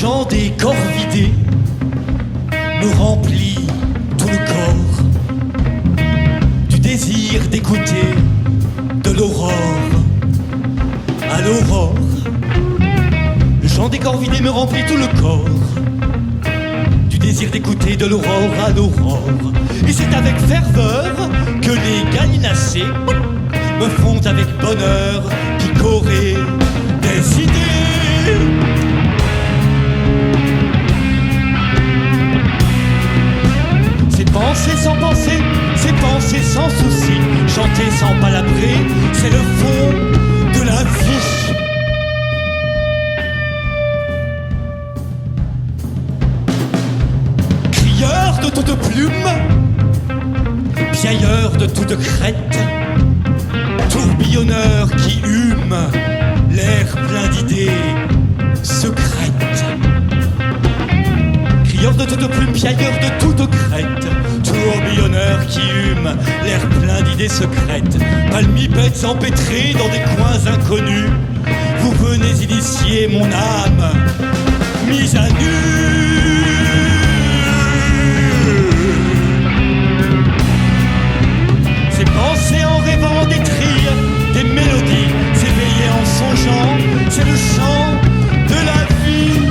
chant des corps vidés me remplit tout le corps du désir d'écouter de l'aurore à l'aurore. Le chant des corps vidés me remplit tout le corps du désir d'écouter de l'aurore à l'aurore. Et c'est avec ferveur que les gallinacés me font avec bonheur picorer des idées. C'est penser sans penser, c'est penser sans souci, chanter sans palabrer, c'est le fond de la vie. Crieur de toute plume, piailleur de toute crête, tourbillonneur qui hume l'air plein d'idées secrètes. Crieur de toute plume, piailleur de toute crête, tourbillonneur qui hume l'air plein d'idées secrètes. Palmipèdes empêtrés dans des coins inconnus, vous venez initier mon âme mise à nu. C'est penser en rêvant d'écrire des mélodies, s'éveiller en songeant, c'est le chant de la vie.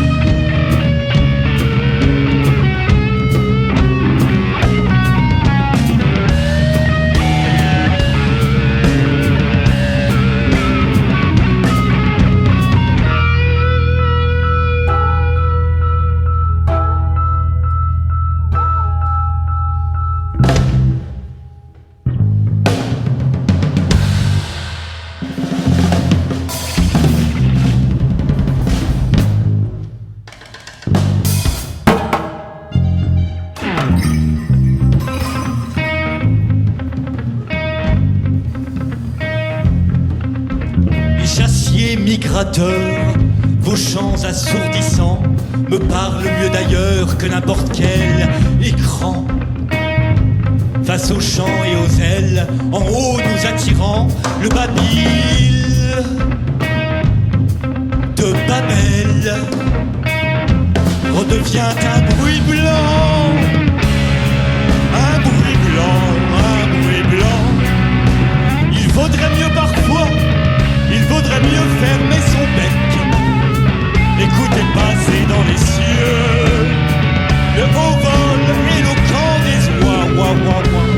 Migrateurs, vos chants assourdissants me parlent mieux d'ailleurs que n'importe quel écran. Face aux chants et aux ailes, en haut nous attirant, le babil de Babel redevient un bruit blanc, un bruit blanc, un bruit blanc. Il vaudrait mieux parfois, il vaudrait mieux fermer son bec, écouter passer dans les cieux le haut vol éloquent des oies, ouah, ouah, ouah.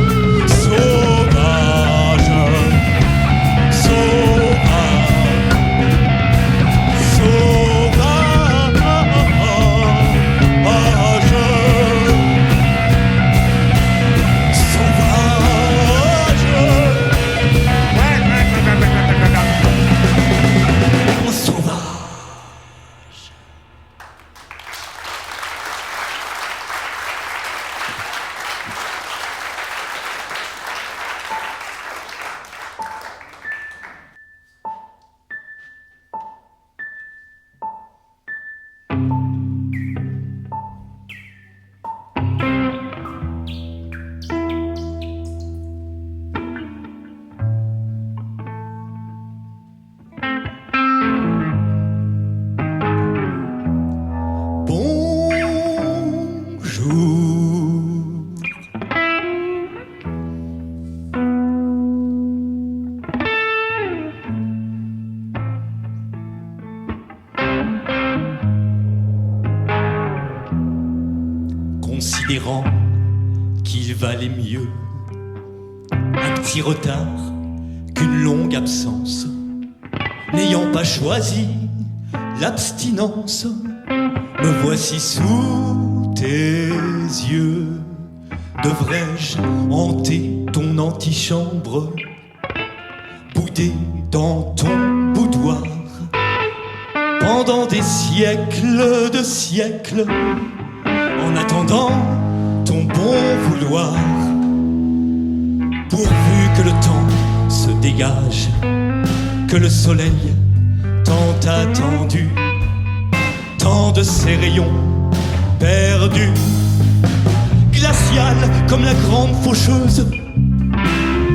Sauvage, sauvage, sauvage, considérant qu'il valait mieux un petit retard qu'une longue absence, n'ayant pas choisi l'abstinence, me voici sous tes yeux. Devrais-je hanter ton antichambre, bouder dans ton boudoir pendant des siècles de siècles, en attendant ton bon vouloir, pourvu que le temps se dégage, que le soleil tant attendu tende ses rayons perdus, glacial comme la grande faucheuse,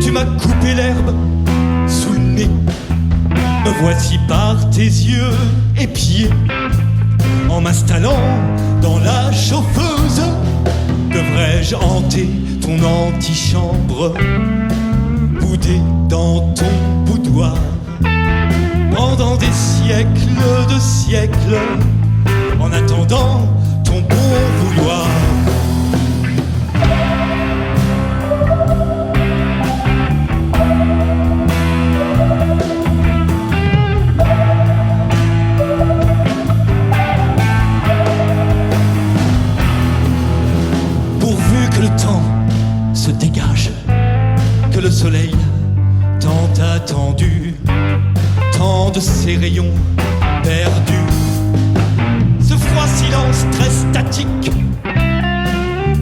tu m'as coupé l'herbe sous le nez. Me voici par tes yeux épiés, en m'installant dans la chauffeuse, devrais-je hanter ton antichambre, boudé dans ton boudoir, pendant des siècles de siècles, en attendant ton bon vouloir. Pourvu que le temps se dégage, que le soleil tant attendu tende ses rayons perdus, ce froid silence très statique,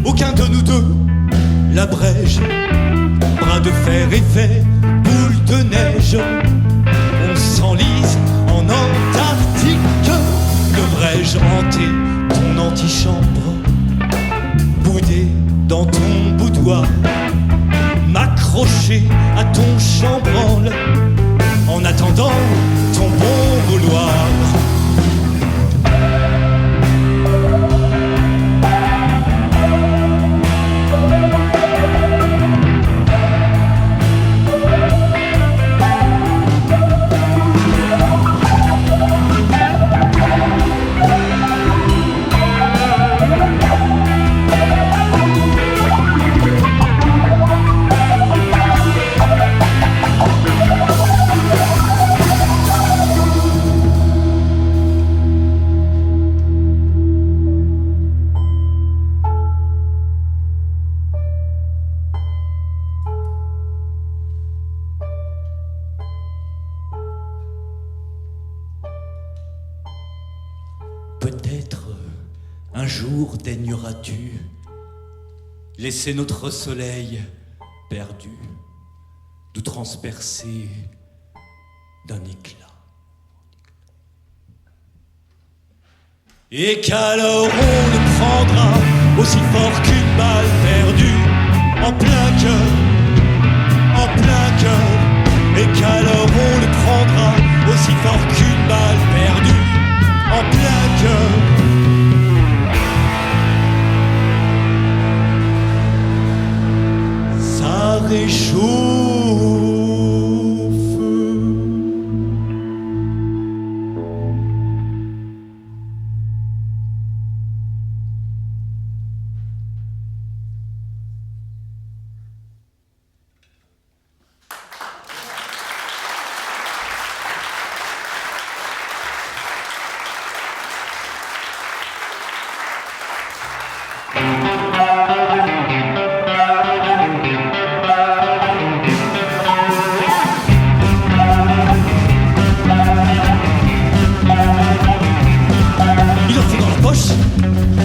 aucun de nous deux l'abrège. Bras de fer effet, boule de neige, on s'enlise en Antarctique. Devrais-je hanter ton antichambre, boudé dans ton boudoir, m'accrocher à ton chambranle, en attendant ton bon vouloir. Peut-être un jour daigneras-tu laisser notre soleil perdu nous transpercer d'un éclat, et qu'alors on le prendra aussi fort qu'une balle perdue en plein cœur, et qu'alors on le prendra aussi fort qu'une balle perdue en plein cœur. Ça réchauffe.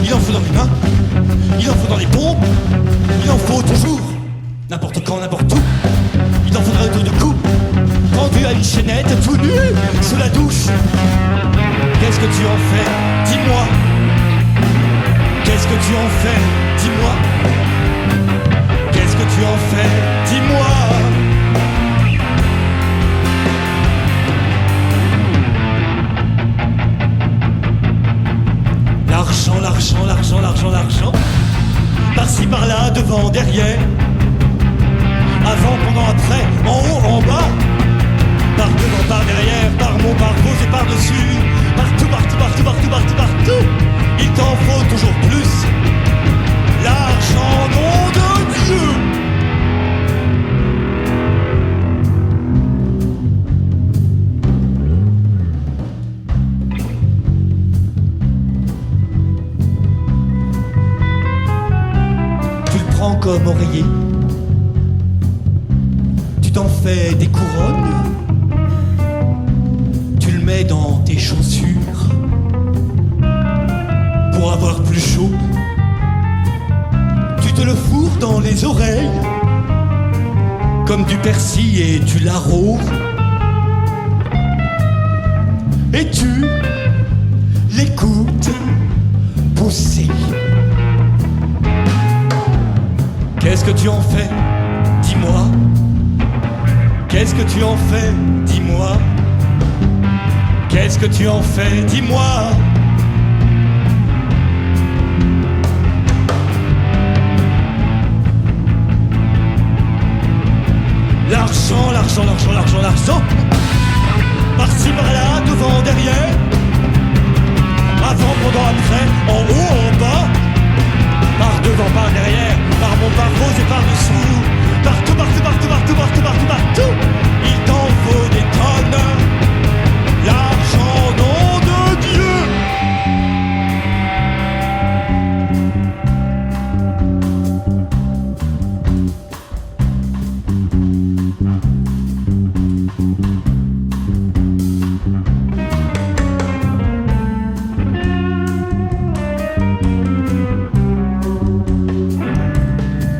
Il en faut dans les mains, il en faut dans les pompes, il en faut toujours, n'importe quand, n'importe où. Il en faudra autour du cou, pendu à une chaînette, tout nu, sous la douche. Qu'est-ce que tu en fais? Dis-moi. Qu'est-ce que tu en fais? Dis-moi. Qu'est-ce que tu en fais? Dis-moi. L'argent, l'argent, l'argent, l'argent, l'argent, par-ci, par-là, devant, derrière, avant, pendant, après, en haut, en bas, par devant, par derrière, par mon, par gauche et par dessus, partout, partout, partout, partout, partout, partout, il t'en faut toujours plus. L'argent, nom de Dieu. Comme oreiller, tu t'en fais des couronnes, tu le mets dans tes chaussures pour avoir plus chaud, tu te le fourres dans les oreilles comme du persil et tu l'arroses, et tu l'écoutes pousser. Qu'est-ce que tu en fais? Dis-moi. Qu'est-ce que tu en fais? Dis-moi. Qu'est-ce que tu en fais? Dis-moi. dessous. Partout, partout, partout, partout, partout, partout, partout. Il t'en faut des tonnes. L'argent, nom de Dieu.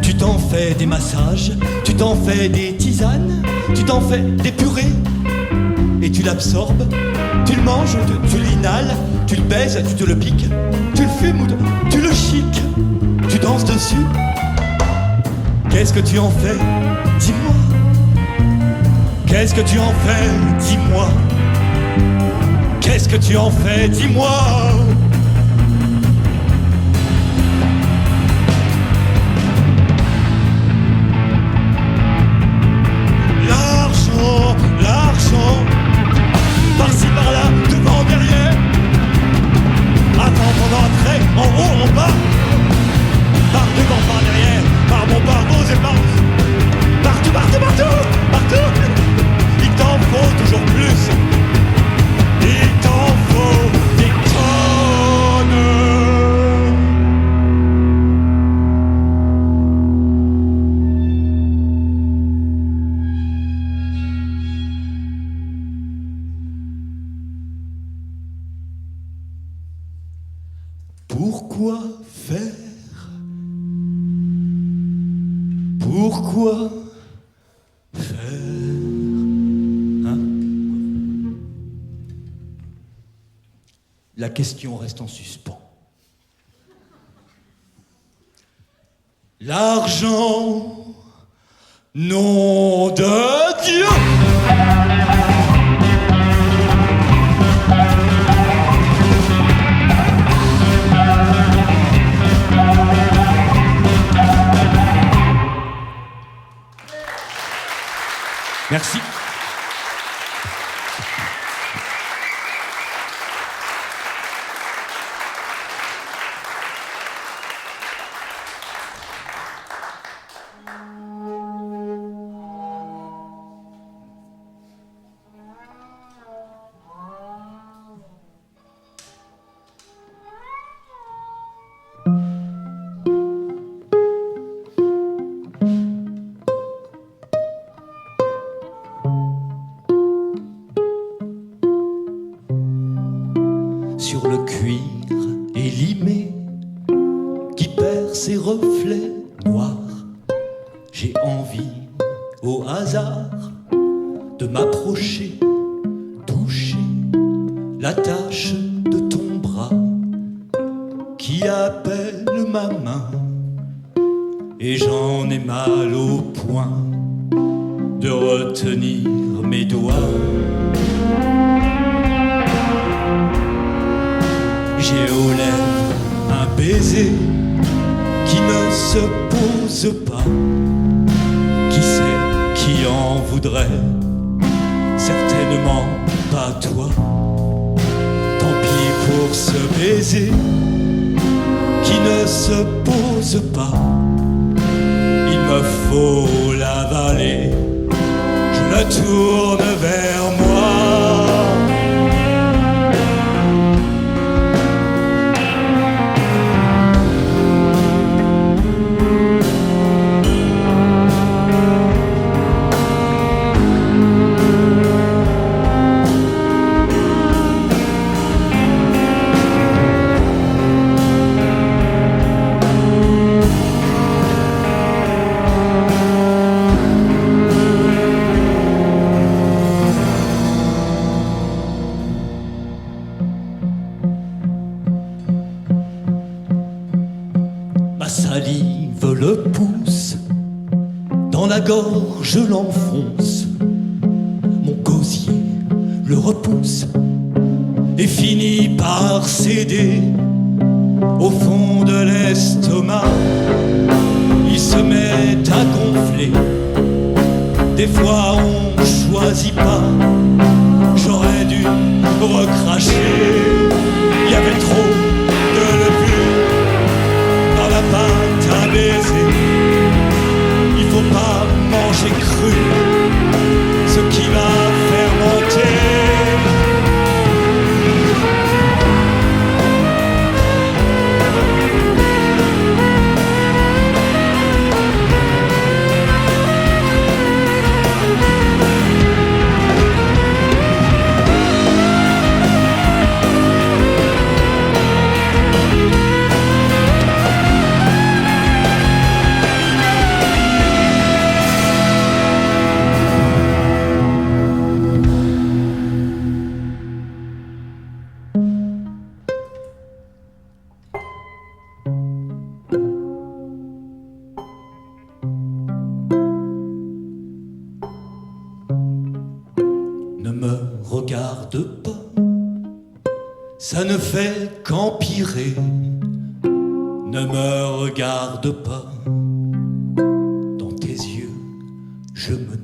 Tu t'en fais des massages, tu t'en fais des tisanes, tu t'en fais des purées, et tu l'absorbes, tu le manges, tu l'inhales, tu le baises, tu te le piques, tu le fumes ou tu le chiques, tu danses dessus. Qu'est-ce que tu en fais? Dis-moi. Qu'est-ce que tu en fais? Dis-moi. Qu'est-ce que tu en fais? Dis-moi. L'argent, l'argent, par-ci par-là, devant, derrière, avant, pendant, après, en haut, en bas, par devant, par derrière, par bon, par vos et par... Partout, partout, partout, partout. Il t'en faut toujours plus. Il t'en faut des tonnes. Pourquoi faire? Pourquoi faire? Hein? La question reste en suspens. L'argent, nom de Dieu. Merci. Sur le cuir élimé qui perd ses reflets noirs, j'ai envie au hasard de m'approcher, toucher la tache de ton bras qui appelle ma main, et j'en ai mal au point de retenir mes doigts. J'ai aux lèvres un baiser qui ne se pose pas. Qui sait qui en voudrait? Certainement pas toi. Tant pis pour ce baiser qui ne se pose pas. Il me faut l'avaler, je le tourne vers moi. Salive le pousse, dans la gorge l'enfonce, mon gosier le repousse et finit par céder au fond de l'estomac. Il se met à gonfler, des fois on choisit pas, j'aurais dû recracher, il y avait trop de levure dans la pâte à baiser. fait qu'empirer. Ne me regarde pas, dans tes yeux, je me noie.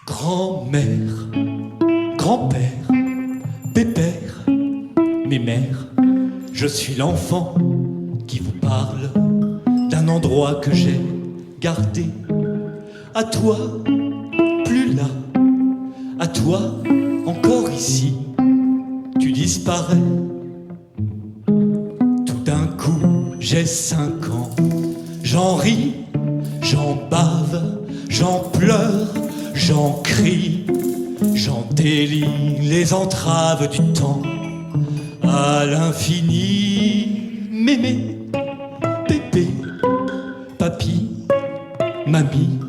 Grand-mère, grand-père, pépère, mes mères, je suis l'enfant qui vous parle d'un endroit que j'ai gardé. À toi, plus là, à toi, encore ici, tu disparais. Tout d'un coup, j'ai 5 ans, j'en ris, j'en bave, j'en pleure, j'en crie, j'en délie les entraves du temps à l'infini. Mémé, pépé, papy, mamie,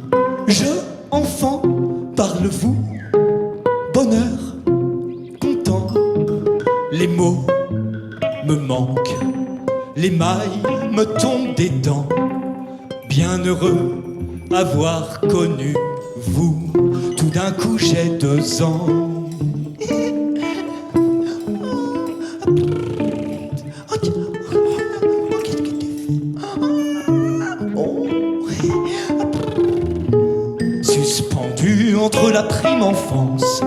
je, enfant, parle-vous, bonheur, content, les mots me manquent, les mailles me tombent des dents, bien heureux avoir connu vous. Tout d'un coup j'ai 2 ans. Suspendu entre la prime enfance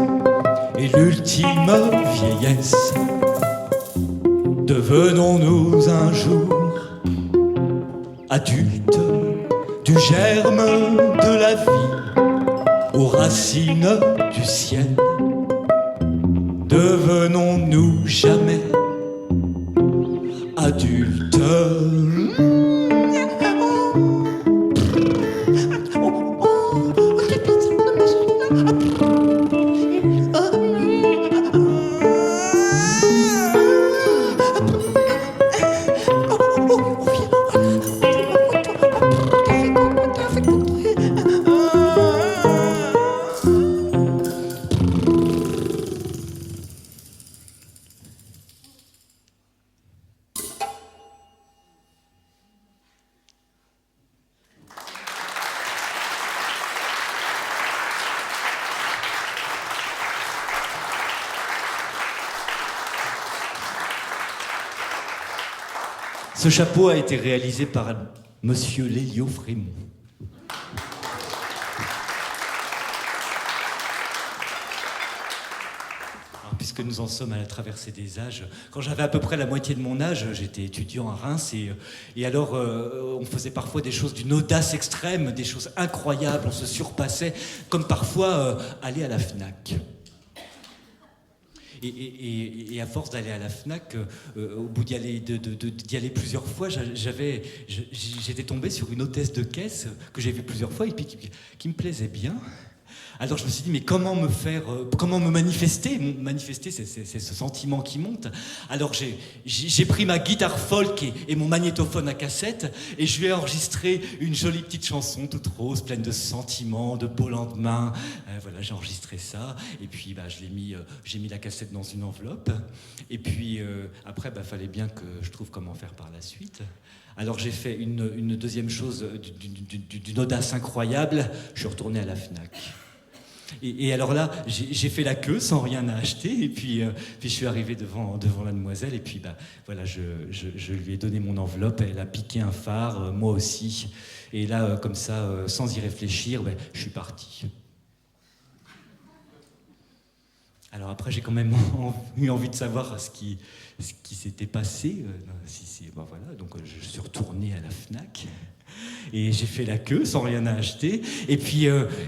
et l'ultime vieillesse, devenons-nous un jour adultes du germe de la vie aux racines du ciel? Devenons-nous jamais adultes? Ce chapeau a été réalisé par Monsieur Lélio Frémont. Alors, puisque nous en sommes à la traversée des âges, quand j'avais à peu près la moitié de mon âge, j'étais étudiant à Reims et alors on faisait parfois des choses d'une audace extrême, des choses incroyables, on se surpassait, comme parfois aller à la Fnac. Et à force d'aller à la Fnac, au bout d'y aller plusieurs fois, j'étais tombé sur une hôtesse de caisse que j'ai vue plusieurs fois et puis qui me plaisait bien. Alors je me suis dit, mais comment me manifester? Manifester, c'est ce sentiment qui monte. Alors j'ai pris ma guitare folk et mon magnétophone à cassette et je lui ai enregistré une jolie petite chanson toute rose, pleine de sentiments, de beaux lendemains. Voilà, j'ai enregistré ça et puis j'ai mis la cassette dans une enveloppe. Et puis après, fallait bien que je trouve comment faire par la suite. Alors j'ai fait une deuxième chose d'une audace incroyable. Je suis retourné à la Fnac. Et alors là, j'ai fait la queue sans rien acheter, et puis je suis arrivé devant la demoiselle, et puis voilà, je lui ai donné mon enveloppe, elle a piqué un phare, moi aussi, et là, comme ça, sans y réfléchir, je suis parti. Alors après, j'ai quand même eu envie de savoir ce qui s'était passé, voilà, donc je suis retourné à la Fnac. Et j'ai fait la queue sans rien acheter. Et puis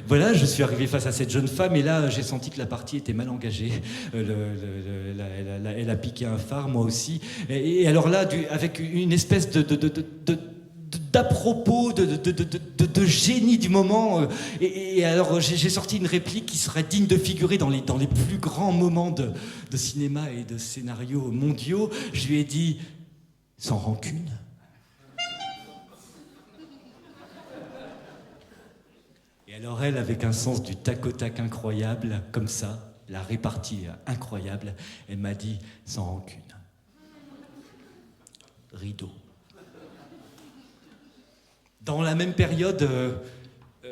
voilà, je suis arrivé face à cette jeune femme et là j'ai senti que la partie était mal engagée. Elle a piqué un phare, moi aussi. Et alors là, avec une espèce d'à propos, de génie du moment. Et alors j'ai sorti une réplique qui serait digne de figurer dans les plus grands moments de cinéma et de scénarios mondiaux. Je lui ai dit, sans rancune. alors elle, avec un sens du tac au tac incroyable, comme ça, la répartie incroyable, elle m'a dit sans rancune. Rideau. Dans la même période,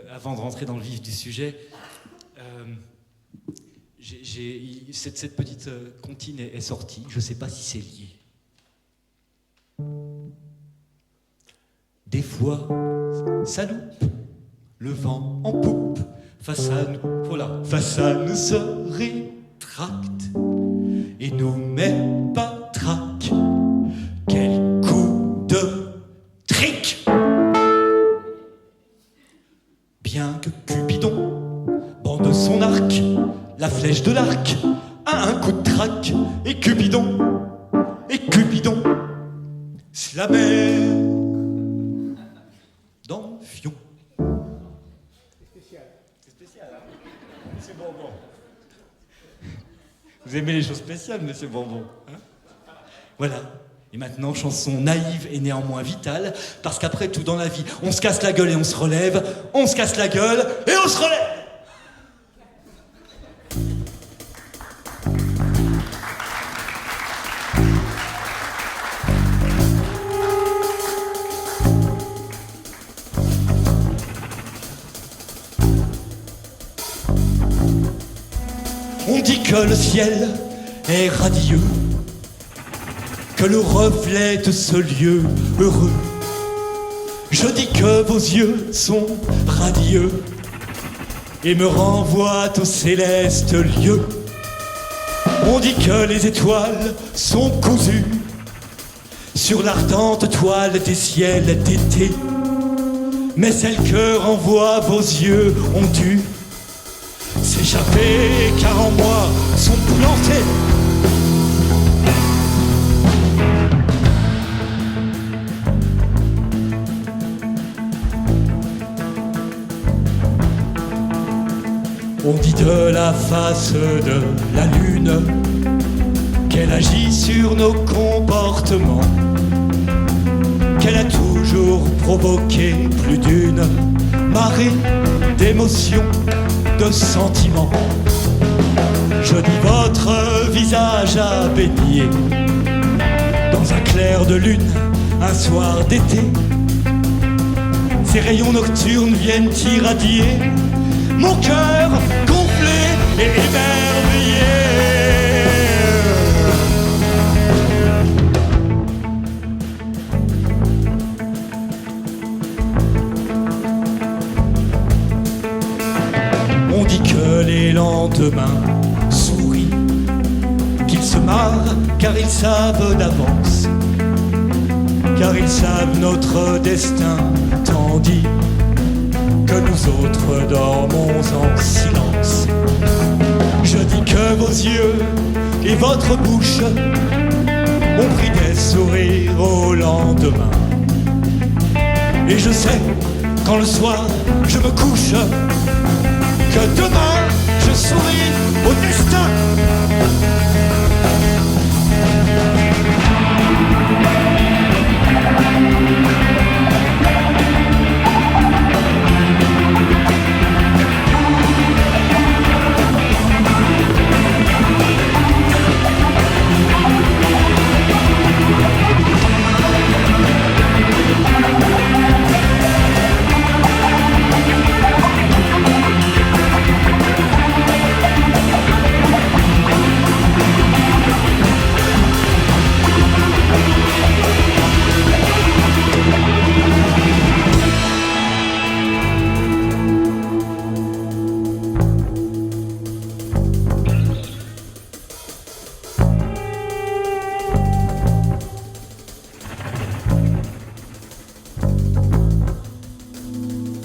avant de rentrer dans le vif du sujet, cette petite comptine est sortie. Je ne sais pas si c'est lié. Des fois, ça loupe, le vent en poupe, face à nous, voilà, face à nous se rétracte et nous met pas trac. Quel coup de trick! Bien que Cupidon bande son arc, la flèche de l'arc a un coup de trac, et Cupidon se la met dans le fion. C'est spécial, hein? Monsieur Bonbon. Vous aimez les choses spéciales, monsieur Bonbon, hein? Voilà. Et maintenant, chanson naïve et néanmoins vitale, parce qu'après tout dans la vie, on se casse la gueule et on se relève, on se casse la gueule et on se relève. On dit que le ciel est radieux, que le reflet de ce lieu heureux. Je dis que vos yeux sont radieux et me renvoient au céleste lieu. On dit que les étoiles sont cousues sur l'ardente toile des ciels d'été, mais celles que renvoient vos yeux ont dû s'échapper, car en moi sont plantés on dit de la face de la lune qu'elle agit sur nos comportements, qu'elle a toujours provoqué plus d'une marée d'émotions, de sentiments. Je dis votre visage a baigné dans un clair de lune, un soir d'été. Ces rayons nocturnes viennent irradier mon cœur gonflé et émerveillé. On dit que les lendemains sourient, qu'ils se marrent car ils savent d'avance, car ils savent notre destin, tandis que nous autres dormons en silence. Je dis que vos yeux et votre bouche ont pris des sourires au lendemain. Et je sais, quand le soir je me couche, que demain je souris au destin.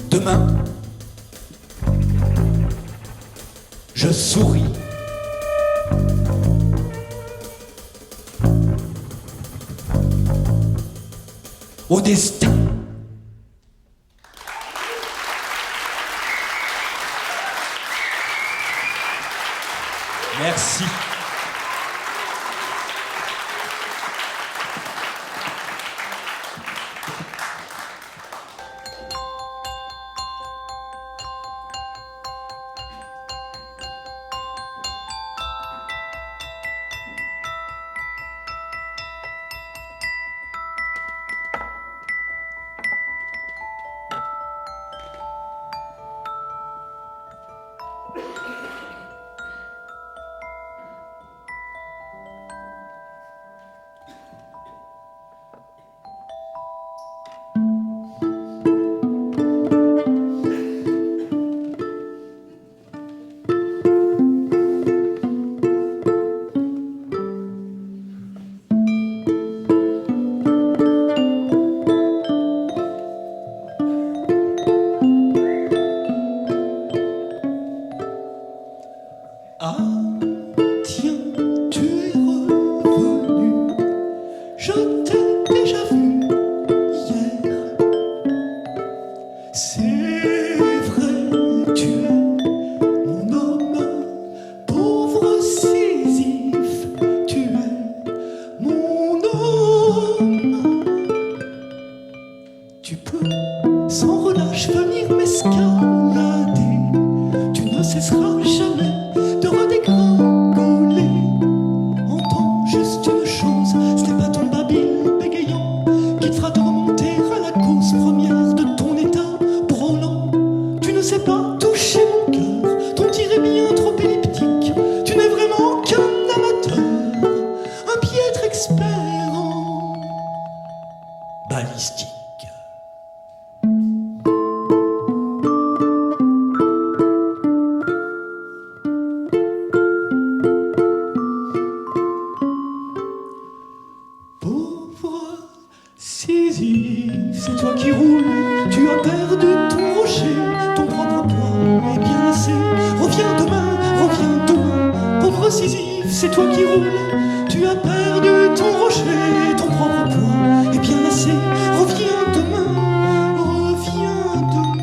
Demain, je souris. Au destin. Merci. C'est vrai, tu es mon homme, pauvre Sisyphe, tu es mon homme. Tu peux sans relâche venir m'escalader, tu ne cesseras jamais de redégringoler. Entends juste une chose, ce n'est pas ton babil bégayant qui te fera te remonter à la cause première de ton état brûlant. Tu ne sais pas toucher mon cœur, ton tir est bien trop elliptique. Tu n'es vraiment qu'un amateur, un piètre expert en balistique. Pauvre Sisyphe, c'est toi qui roules, tu as perdu ton rocher, ton propre poids est bien assez. Reviens demain, reviens demain. Pauvre Sisyphe, c'est toi qui roules, tu as perdu ton rocher, ton propre poids est bien assez. Reviens demain, reviens demain.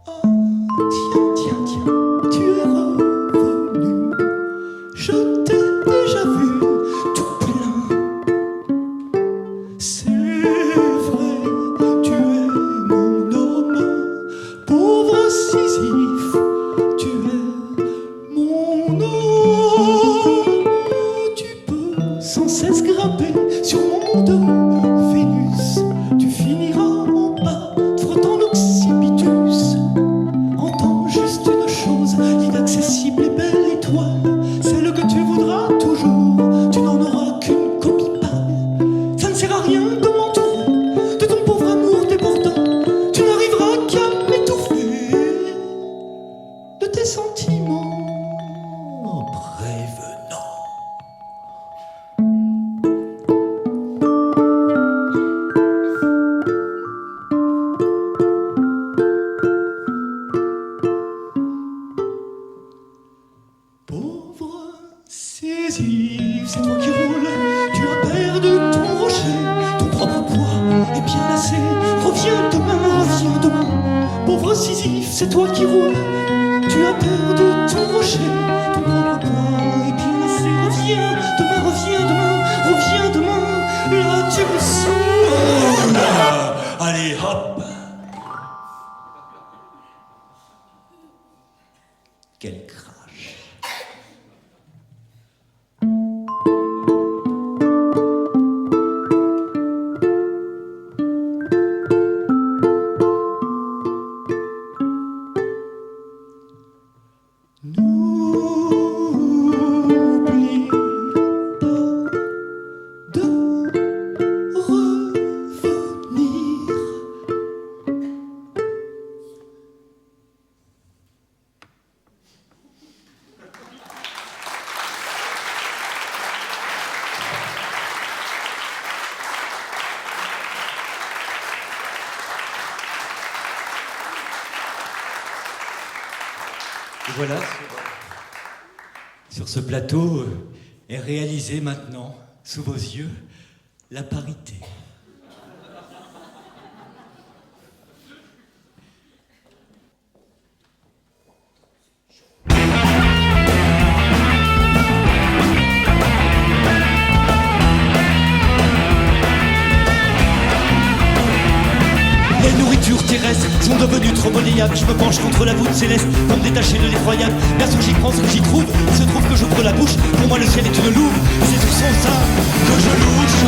Oh, tiens, tu es revenu. Je t'ai déjà vu tout plein. C'est vrai, tu es mon homme, pauvre Sisyphe, tu es mon homme. Tu peux sans cesse grimper sur mon dos, Vénus. Tu finiras en bas, frottant l'occipitus. Entends juste une chose, l'inaccessible et belle étoile, celle que tu voudras toujours, tu n'en auras qu'une copie pâle. Ça ne sert à rien de m'entourer de ton pauvre amour débordant, tu n'arriveras qu'à m'étouffer de tes sentiments prévenants. Pauvre Sisyphe, c'est toi qui roules, tu as perdu ton rocher, ton propre poids est bien assez. Reviens demain, reviens demain. Pauvre Sisyphe, c'est toi qui roules, tu as perdu ton rocher, ton propre poids est bien assez. Reviens demain, reviens demain, reviens demain. Là tu me saoules. Allez hop. Quel crash. N'oublie pas de revenir. Et voilà, sur ce plateau est réalisée maintenant, sous vos yeux, la parité. Les nourritures terrestres sont devenues trop monnayables. Je me penche contre la voûte céleste pour me détacher de l'effroyable. Perso j'y prends ce que j'y trouve. Il se trouve que j'ouvre la bouche. Pour moi le ciel est une louve. C'est sur son sein que je louche.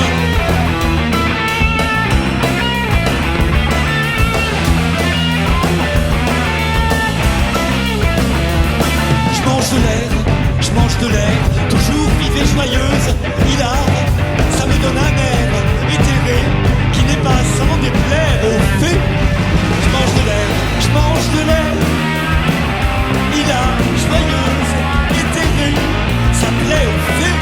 Je mange de l'air, toujours vive et joyeuse, hilar, ça me donne un air éthéré qui n'est pas sans déplaire aux fées. Je mange de l'air, hilar, joyeuse, éthérée, ça plaît aux fées.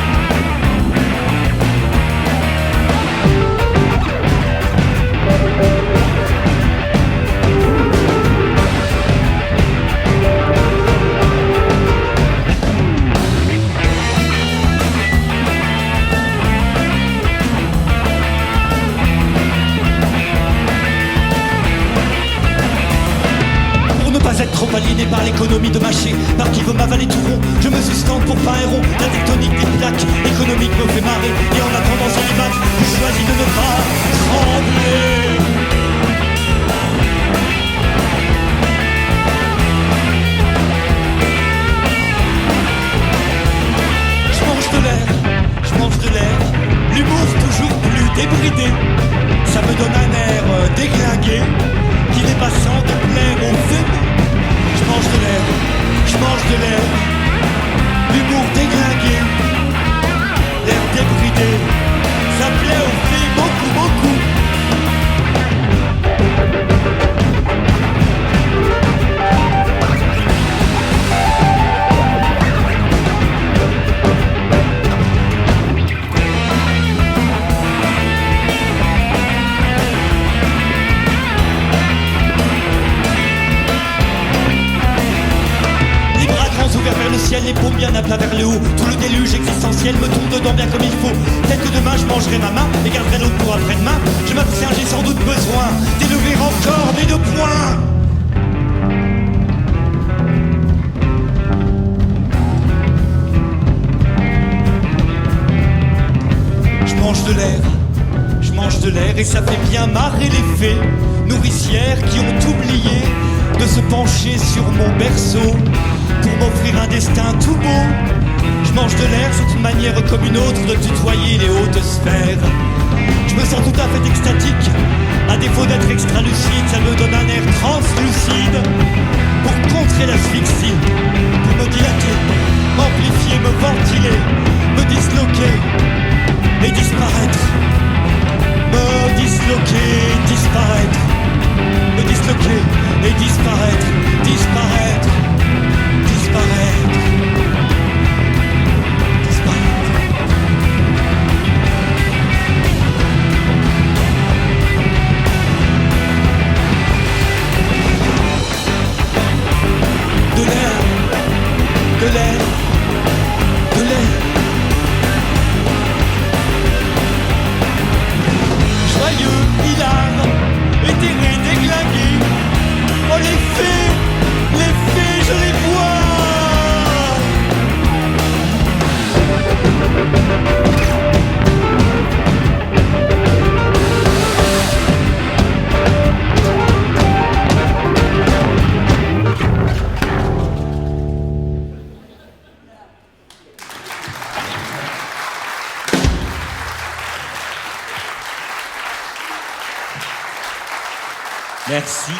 trop aliéné par l'économie de mâcher, par qui veut m'avaler tout rond. Je me sustente pour pas un rond. La tectonique des plaques économiques me fait marrer. Et en attendant son débat, je choisis de ne pas trembler. Je mange de l'air, l'humour toujours plus débridé. Ça me donne un air déglingué qui n'est pas sans déplaire aux faits. Je mange de l'air, l'humour déglingué, l'air débridé. Ça plaît aux filles beaucoup, beaucoup. Vers le ciel, les paumes bien à plat vers le haut. Tout le déluge existentiel me tombe dedans bien comme il faut. Peut-être que demain je mangerai ma main et garderai l'autre pour après-demain. Je m'abstiens, j'ai sans doute besoin d'élever encore mes 2 points. Je mange de l'air et ça fait bien marrer les fées nourricières qui ont oublié de se pencher sur mon berceau pour m'offrir un destin tout beau. Je mange de l'air, c'est une manière comme une autre de tutoyer les hautes sphères. Je me sens tout à fait extatique, à défaut d'être extra-lucide, ça me donne un air translucide pour contrer l'asphyxie, pour me dilater, m'amplifier, me ventiler, me disloquer et disparaître. Me disloquer, disparaître. Me disloquer et disparaître, disparaître. Disparaître, disparaître. De l'air, de l'air, de l'air. Joyeux, hilar, éthéré, déglingué. Oh les fées, je les vois. Merci.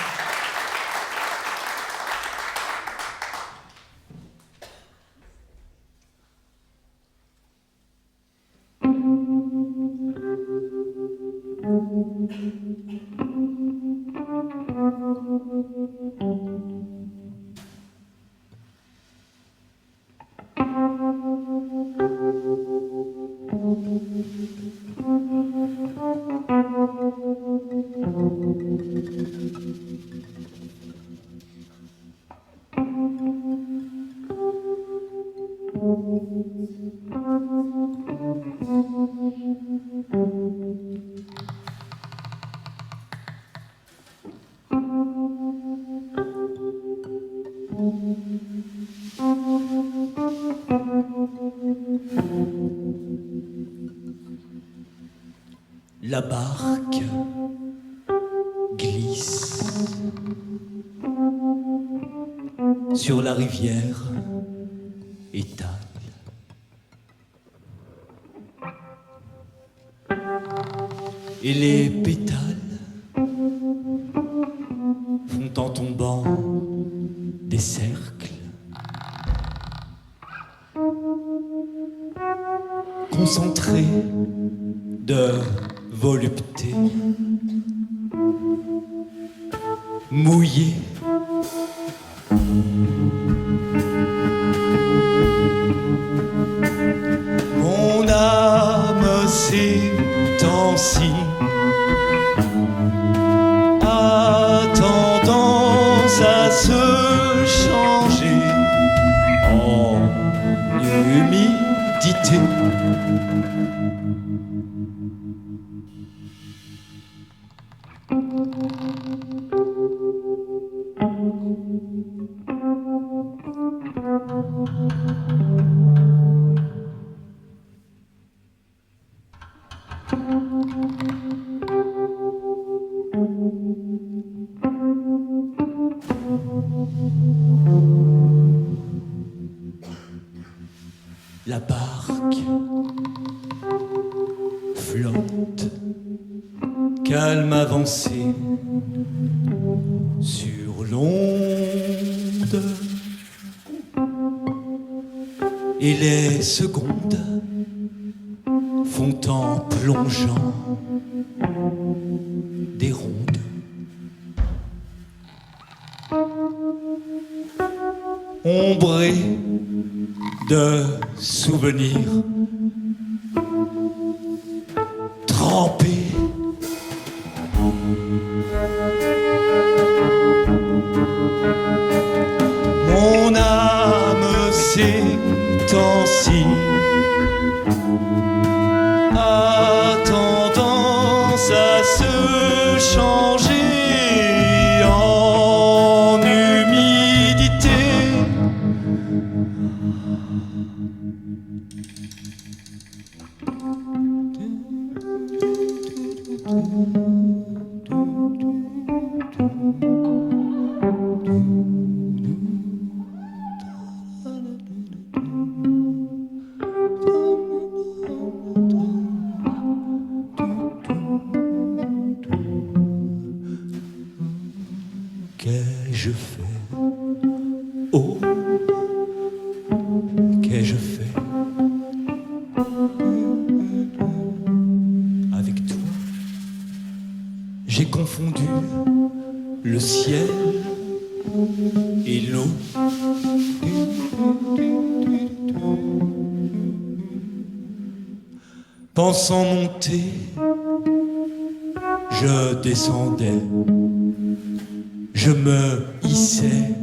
La barque glisse sur la rivière étale. Et les pétales font en tombant des cercles concentrés de volupté, mouillé. Mon âme s'étend-ci, a tendance à se changer en humidité. m'avancer sur l'onde et les secondes font en plongeant des rondes. Ombré de souvenirs, trempé mon âme s'étend-ci, a tendance à se changer en humidité. Qu'ai-je fait? Oh, qu'ai-je fait avec toi? J'ai confondu le ciel et l'eau. Pensant monter, je descendais. Je me hissais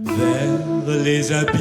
vers les abysses.